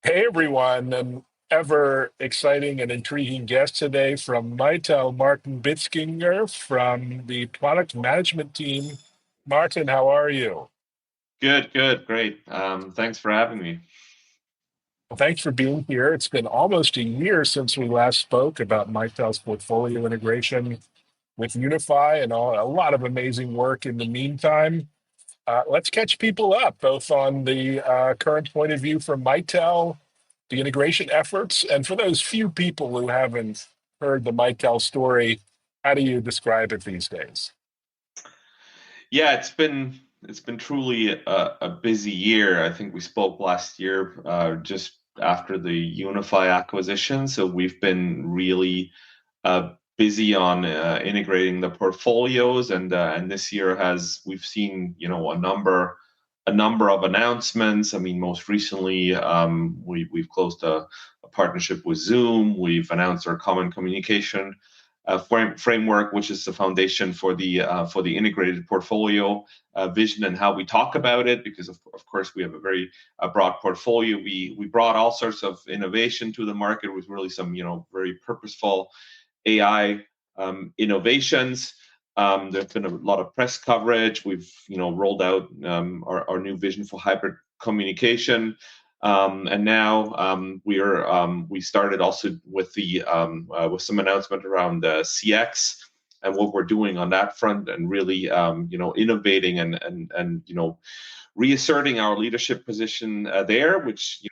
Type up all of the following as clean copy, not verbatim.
Hey everyone, an ever exciting and intriguing guest today from Mitel, Martin Bitzinger from the product management team. Martin, how are you? Good, great. Thanks for having me. Well, thanks for being here. It's been almost a year since we last spoke about Mitel's portfolio integration with Unify and a lot of amazing work in the meantime. Let's catch people up, both on the current point of view from Mitel, the integration efforts, and for those few people who haven't heard the Mitel story, how do you describe it these days? Yeah, it's been truly a busy year. I think we spoke last year, just after the Unify acquisition. So we've been really busy on integrating the portfolios, and this year has we've seen a number of announcements. I mean, most recently, we've closed a partnership with Zoom. We've announced our common communication framework, which is the foundation for the integrated portfolio vision and how we talk about it. Because of course we have a very broad portfolio. We brought all sorts of innovation to the market with really some very purposeful AI innovations. There's been a lot of press coverage. We've rolled out our new vision for hybrid communication. And now we started also with some announcement around CX and what we're doing on that front, and really innovating and reasserting our leadership position there, which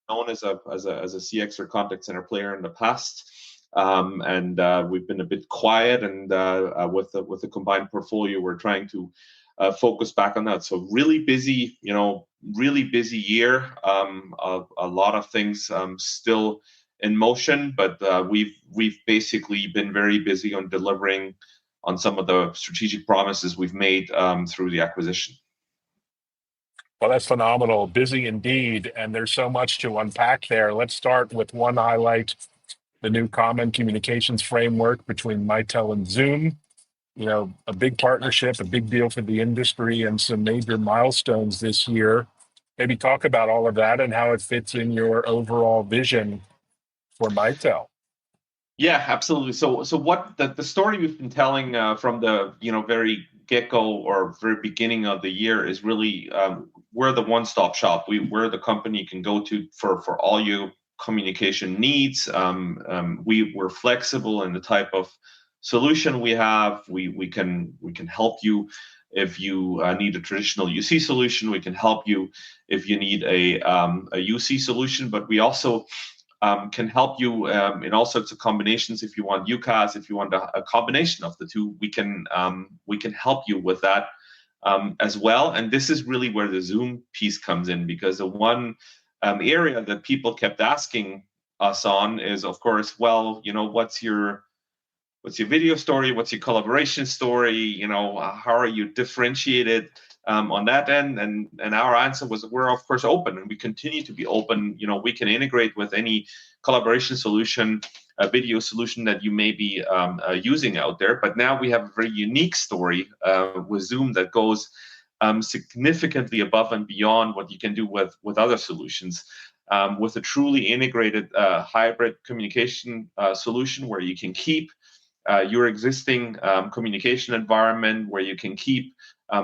known as a CX or contact center player in the past. And we've been a bit quiet, and with the combined portfolio, we're trying to focus back on that. So really busy year. A lot of things still in motion, but we've basically been very busy on delivering on some of the strategic promises we've made through the acquisition. Well, that's phenomenal. Busy indeed, and there's so much to unpack there. Let's start with one highlight, the new common communications framework between Mitel and Zoom. A big partnership, a big deal for the industry, and some major milestones this year. Maybe talk about all of that and how it fits in your overall vision for Mitel. Yeah, absolutely. So what the story we've been telling from the very get-go or very beginning of the year is really, we're the one-stop shop. We're the company you can go to for all your communication needs. We're flexible in the type of solution we have. We can help you if you need a traditional UC solution. We can help you if you need a UC solution, but we also can help you in all sorts of combinations. If you want UCAS, if you want a combination of the two, we can help you with that as well. And this is really where the Zoom piece comes in, because the one area that people kept asking us on is, of course, well, what's your video story? What's your collaboration story? How are you differentiated on that end? And our answer was, we're of course open, and we continue to be open. We can integrate with any collaboration solution, a video solution that you may be using out there. But now we have a very unique story with Zoom that goes significantly above and beyond what you can do with other solutions. With a truly integrated hybrid communication solution, where you can keep your existing communication environment, where you can keep,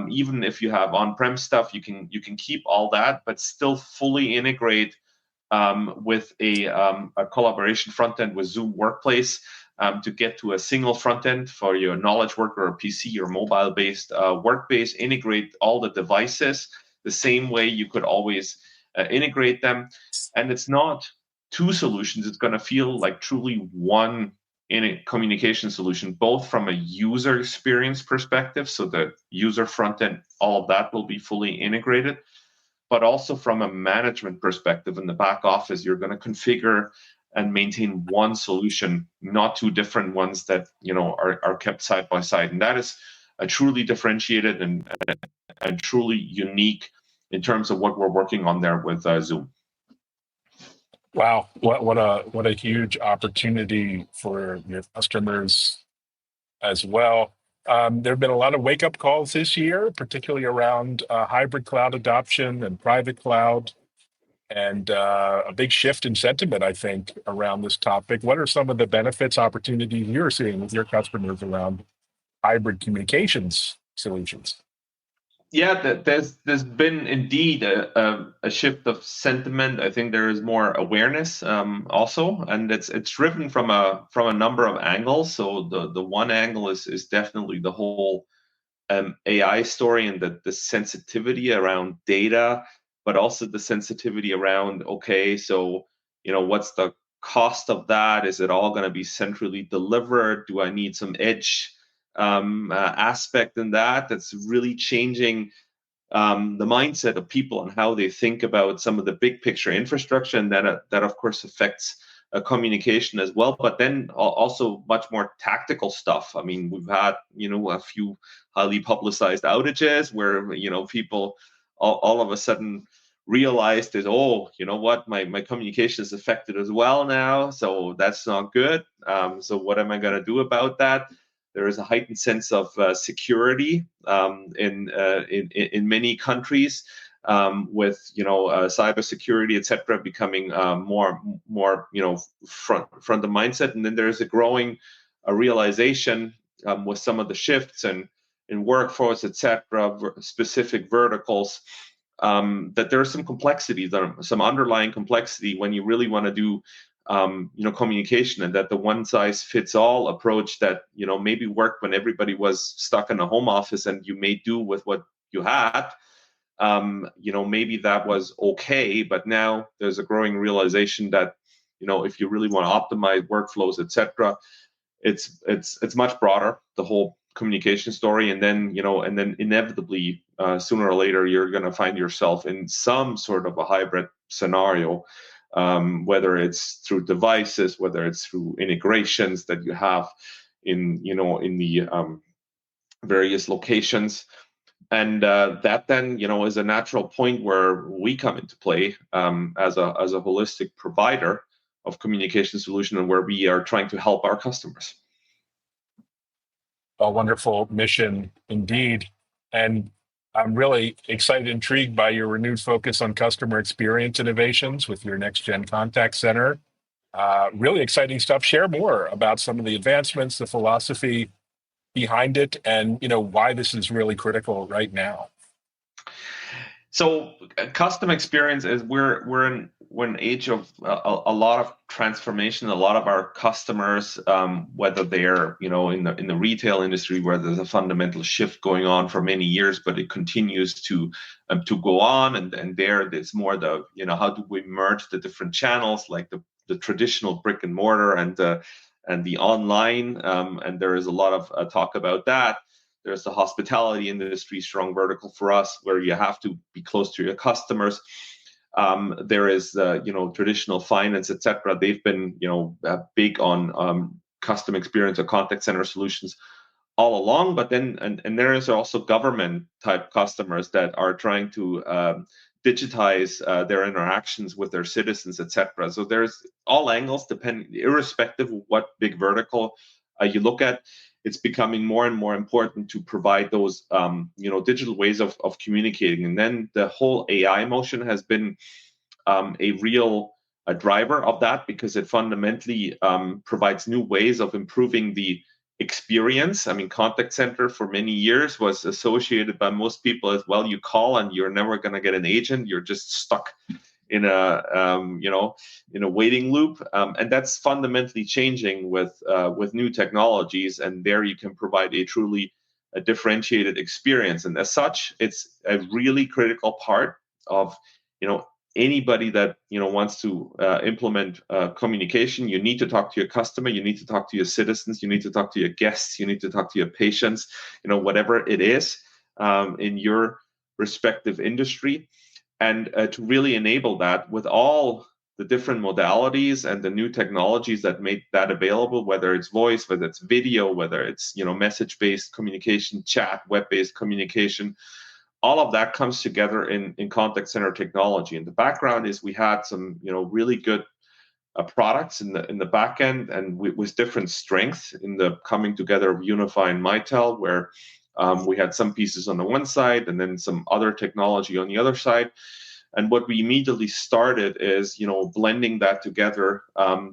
even if you have on-prem stuff, you can keep all that, but still fully integrate with a collaboration front end with Zoom Workplace, to get to a single front end for your knowledge worker or PC or mobile based workbase. Integrate all the devices the same way you could always integrate them, and it's not two solutions. It's going to feel like truly one in a communication solution, both from a user experience perspective, so the user front end, all of that will be fully integrated, but also from a management perspective in the back office. You're going to configure and maintain one solution, not two different ones that are kept side by side. And that is a truly differentiated and truly unique in terms of what we're working on there with Zoom. Wow, what a huge opportunity for your customers as well. There have been a lot of wake up calls this year, particularly around hybrid cloud adoption and private cloud. and a big shift in sentiment, I think, around this topic. What are some of the benefits, opportunities you're seeing with your customers around hybrid communications solutions? Yeah, there's been indeed a shift of sentiment. I think there is more awareness also, and it's driven from a number of angles. So the one angle is definitely the whole AI story and the sensitivity around data, but also the sensitivity around, okay, so, what's the cost of that? Is it all going to be centrally delivered? Do I need some edge aspect in that? That's really changing the mindset of people and how they think about some of the big picture infrastructure, and that of course affects communication as well. But then also much more tactical stuff. I mean, we've had a few highly publicized outages where people all of a sudden realized that, oh, you know what, my communication is affected as well now, so that's not good. So what am I going to do about that? There is a heightened sense of security in many countries, with cybersecurity, etc., becoming more front of mindset. And then there's a growing realization with some of the shifts in workforce, etc., specific verticals, that there's some complexity, some underlying complexity when you really want to do communication, and that the one size fits all approach that maybe worked when everybody was stuck in a home office and you made do with what you had. Maybe that was okay, but now there's a growing realization that if you really want to optimize workflows, etc., it's much broader, the whole communication story. And then inevitably, sooner or later, you're going to find yourself in some sort of a hybrid scenario, whether it's through devices, whether it's through integrations that you have in the various locations. And that then is a natural point where we come into play, as a holistic provider of communication solution, and where we are trying to help our customers. A wonderful mission indeed. And I'm really excited, intrigued by your renewed focus on customer experience innovations with your next gen contact center. Really exciting stuff. Share more about some of the advancements, the philosophy behind it, and why this is really critical right now. So custom experience is we're in an age of a lot of transformation. A lot of our customers, whether they're in the retail industry, where there's a fundamental shift going on for many years, but it continues to go on, and there's more the how do we merge the different channels, like the traditional brick and mortar and the online, and there is a lot of talk about that. There's the hospitality industry, strong vertical for us, where you have to be close to your customers. There is traditional finance, etc. They've been big on custom experience or contact center solutions all along. But then and there is also government type customers that are trying to digitize their interactions with their citizens, etc. So there's all angles, irrespective of what big vertical you look at. It's becoming more and more important to provide those digital ways of communicating. And then the whole AI motion has been a real driver of that, because it fundamentally provides new ways of improving the experience. I mean, contact center for many years was associated by most people as, well, you call and you're never going to get an agent. You're just stuck in a waiting loop, and that's fundamentally changing with new technologies. And there you can provide a differentiated experience. And as such, it's a really critical part of anybody that wants to implement communication. You need to talk to your customer, you need to talk to your citizens, you need to talk to your guests, you need to talk to your patients, whatever it is in your respective industry. And to really enable that with all the different modalities and the new technologies that make that available, whether it's voice, whether it's video, whether it's message-based communication, chat, web-based communication, all of that comes together in contact center technology. And the background is we had some really good products in the back end, and with different strengths in the coming together of Unify and Mitel, where we had some pieces on the one side and then some other technology on the other side. And what we immediately started is, blending that together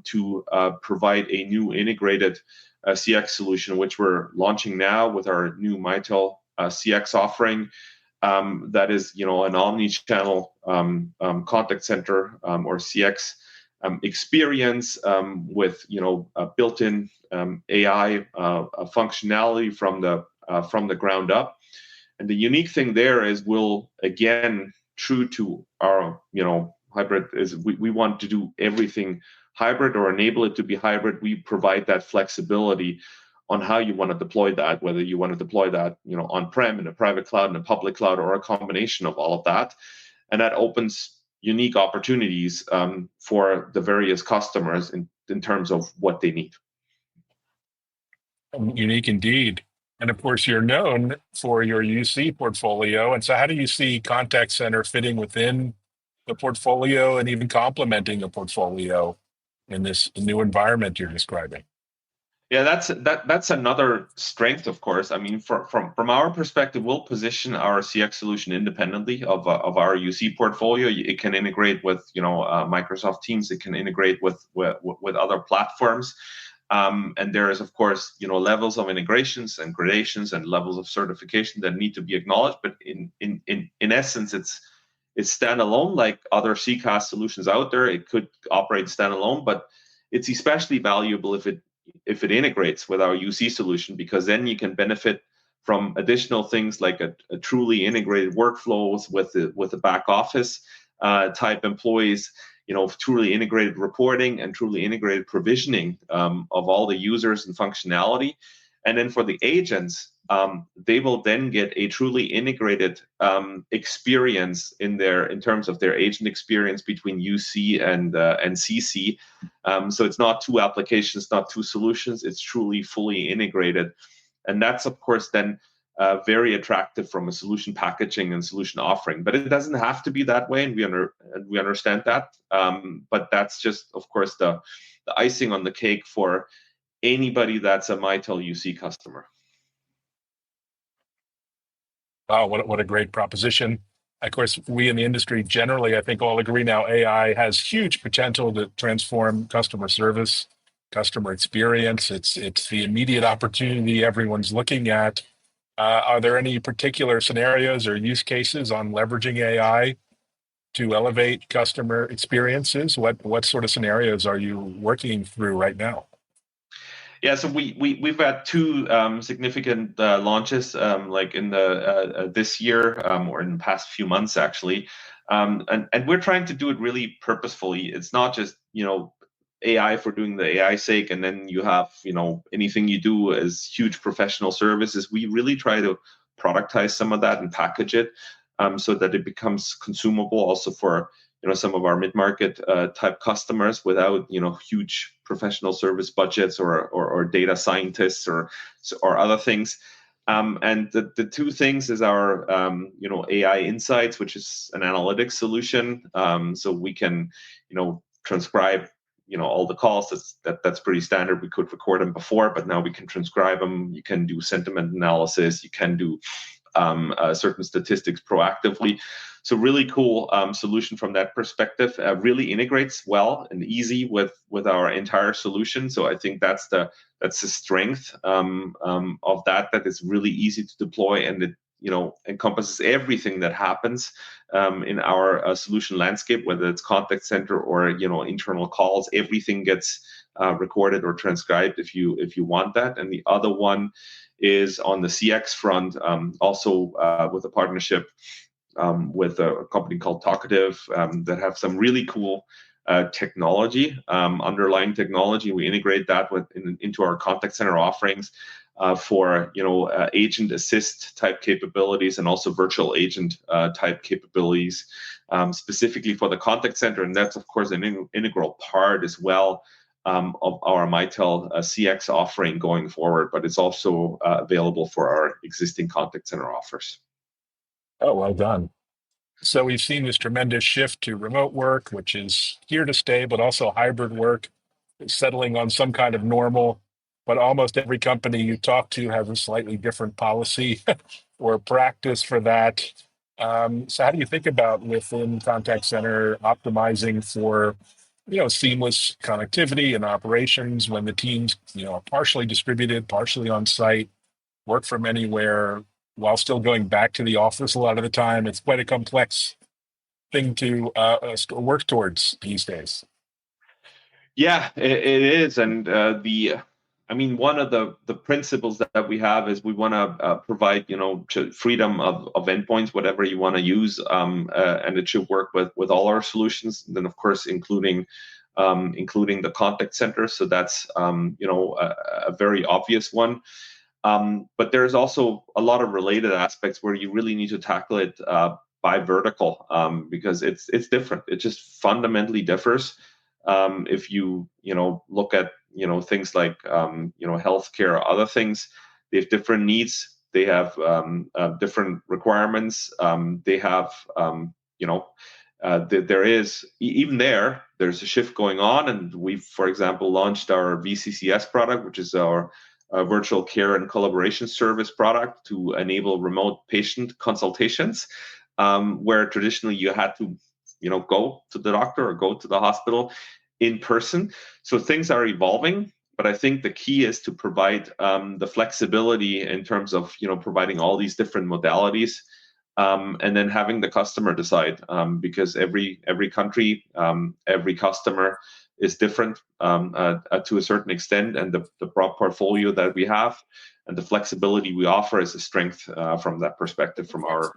to provide a new integrated CX solution, which we're launching now with our new Mitel CX offering. That is, an omni-channel contact center or CX experience with, a built-in AI functionality from the ground up. And the unique thing there is we'll, again, true to our, hybrid, is we want to do everything hybrid or enable it to be hybrid. We provide that flexibility on how you want to deploy that, whether you want to deploy that, on-prem, in a private cloud, in a public cloud, or a combination of all of that. And that opens unique opportunities for the various customers in terms of what they need. Unique indeed. And of course, you're known for your UC portfolio. And so how do you see contact center fitting within the portfolio and even complementing the portfolio in this new environment you're describing? Yeah, that's another strength, of course. I mean, from our perspective, we'll position our CX solution independently of our UC portfolio. It can integrate with Microsoft Teams. It can integrate with other platforms. And there is, of course, levels of integrations and gradations and levels of certification that need to be acknowledged. But in essence, it's standalone, like other CCAS solutions out there. It could operate standalone, but it's especially valuable if it integrates with our UC solution, because then you can benefit from additional things like a truly integrated workflows with the back office type employees, truly integrated reporting and truly integrated provisioning of all the users and functionality. And then for the agents, they will then get a truly integrated experience in terms of their agent experience between UC and CC. So it's not two applications, not two solutions. It's truly fully integrated, and that's of course then very attractive from a solution packaging and solution offering. But it doesn't have to be that way, and we understand that. But that's just, of course, the icing on the cake for anybody that's a Mitel UC customer. Wow, what a great proposition. Of course, we in the industry generally, I think, all agree now AI has huge potential to transform customer service, customer experience. It's the immediate opportunity everyone's looking at. Are there any particular scenarios or use cases on leveraging AI to elevate customer experiences? What sort of scenarios are you working through right now? Yeah, so we've had two significant launches, like in the this year or in the past few months actually, and we're trying to do it really purposefully. It's not just AI for doing the AI sake, and then you have anything you do as huge professional services. We really try to productize some of that and package it so that it becomes consumable also for some of our mid-market type customers without huge professional service budgets or data scientists or other things. And the two things is our AI Insights, which is an analytics solution, so we can transcribe all the calls. That's pretty standard. We could record them before, but now we can transcribe them. You can do sentiment analysis. You can do certain statistics proactively. So really cool solution from that perspective. Really integrates well and easy with our entire solution. So I think that's the strength of that is really easy to deploy, and it encompasses everything that happens in our solution landscape, whether it's contact center or internal calls. Everything gets recorded or transcribed if you want that. And the other one is on the CX front, also with a partnership with a company called Talkative that have some really cool technology, underlying technology. We integrate that into our contact center offerings for agent assist type capabilities and also virtual agent type capabilities, specifically for the contact center. And that's of course an integral part as well of our Mitel CX offering going forward, but it's also available for our existing contact center offers. Oh, well done. So we've seen this tremendous shift to remote work, which is here to stay, but also hybrid work, settling on some kind of normal. But almost every company you talk to has a slightly different policy or practice for that. So how do you think about within contact center optimizing for, seamless connectivity and operations when the teams, are partially distributed, partially on site, work from anywhere while still going back to the office a lot of the time? It's quite a complex thing to work towards these days. Yeah, it is, and I mean, one of the principles that we have is we want to provide, freedom of endpoints, whatever you want to use, and it should work with all our solutions. And then, of course, including the contact center. So that's a very obvious one. But there's also a lot of related aspects where you really need to tackle it by vertical, because it's different. It just fundamentally differs. If you look at things like healthcare or other things, they have different needs. They have different requirements. They have there is even there's a shift going on, and we've, for example, launched our VCCS product, which is our virtual care and collaboration service product to enable remote patient consultations, where traditionally you had to go to the doctor or go to the hospital in person. So things are evolving, but I think the key is to provide the flexibility in terms of providing all these different modalities, and then having the customer decide, because every country, every customer is different to a certain extent, and the broad portfolio that we have and the flexibility we offer is a strength from that perspective, from our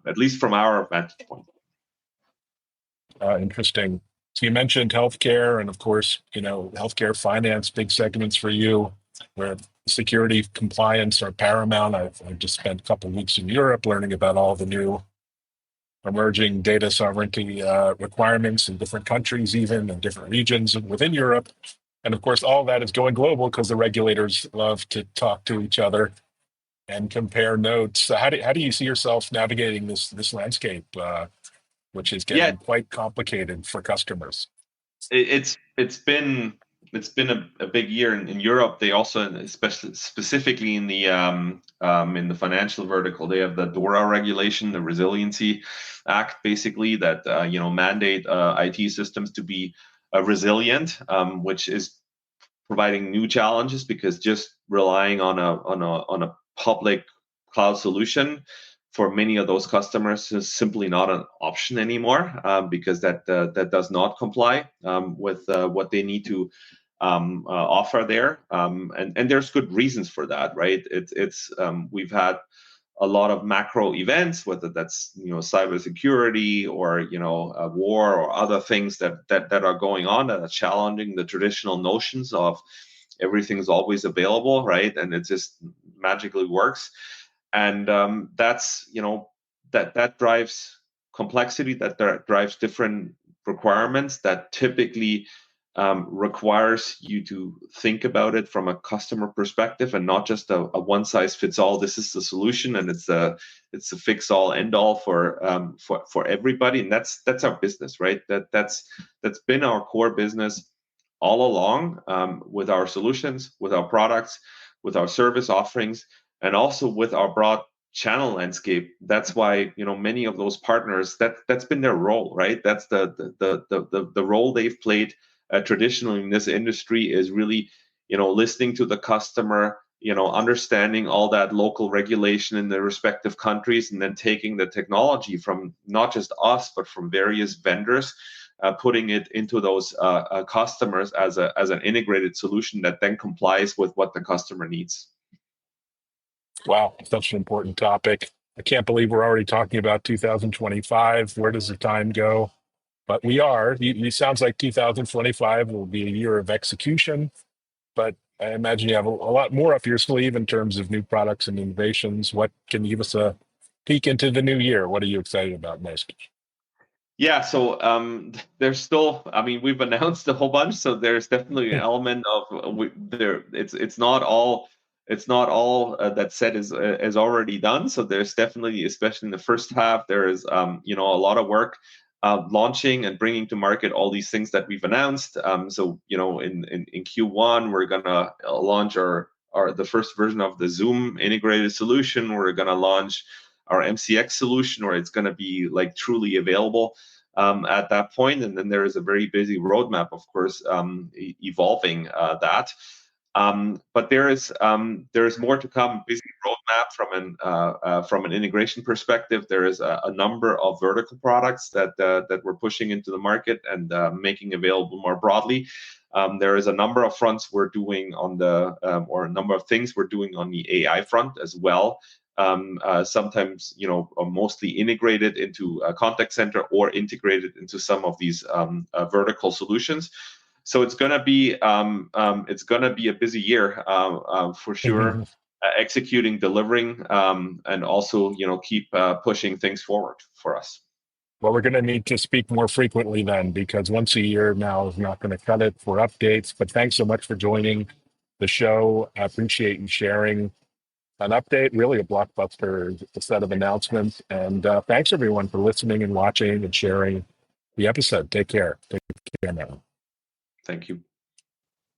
at least from our vantage point. Interesting. So you mentioned healthcare, and of course, healthcare finance, big segments for you, where security compliance are paramount. I've just spent a couple of weeks in Europe learning about all the new emerging data sovereignty requirements in different countries, even in different regions within Europe. And of course, all of that is going global because the regulators love to talk to each other and compare notes. So how do you see yourself navigating this landscape, which is Yeah, getting quite complicated for customers? It's been a big year in Europe. They also, especially specifically in the financial vertical, they have the DORA regulation, the Resiliency Act, basically that mandate IT systems to be resilient, which is providing new challenges, because just relying on a public cloud solution for many of those customers is simply not an option anymore, because that does not comply with what they need to offer there, and there's good reasons for that, right? It's we've had a lot of macro events, whether that's cybersecurity or a war or other things that are going on that are challenging the traditional notions of everything's always available, right? And it just magically works, and that's that drives complexity, that drives different requirements that typically requires you to think about it from a customer perspective, and not just a one size fits all. This is the solution, and it's a fix all end all for everybody. And that's our business, right? That's been our core business all along, with our solutions, with our products, with our service offerings, and also with our broad channel landscape. That's why many of those partners, that's been their role, right? That's the role they've played traditionally in this industry, is really listening to the customer, understanding all that local regulation in the respective countries, and then taking the technology from not just us but from various vendors, putting it into those customers as an integrated solution that then complies with what the customer needs. Wow, such an important topic. I can't believe we're already talking about 2025. Where does the time go? But we are. You sounds like 2025 will be a year of execution, but I imagine you have a lot more up your sleeve in terms of new products and innovations. What can you give us a peek into the new year? What are you excited about most? Yeah, so there's still, I mean, we've announced a whole bunch, so there's definitely an element of there. It's not all that said is already done. So there's definitely, especially in the first half, there is a lot of work launching and bringing to market all these things that we've announced. So in Q1 we're gonna launch the first version of the Zoom integrated solution. We're gonna launch our MCX solution, or it's going to be like truly available at that point. And then there is a very busy roadmap, of course, evolving that. But there is more to come. Busy roadmap from an integration perspective. There is a number of vertical products that we're pushing into the market and making available more broadly. There is a number of fronts we're doing on the or a number of things we're doing on the AI front as well. Sometimes, mostly integrated into a contact center or integrated into some of these vertical solutions. So it's gonna be a busy year for sure. Executing, delivering, and also keep pushing things forward for us. Well, we're going to need to speak more frequently then, because once a year now is not going to cut it for updates. But thanks so much for joining the show. I appreciate you sharing an update, really a blockbuster set of announcements. And thanks everyone for listening and watching and sharing the episode. Take care. Take care now. Thank you.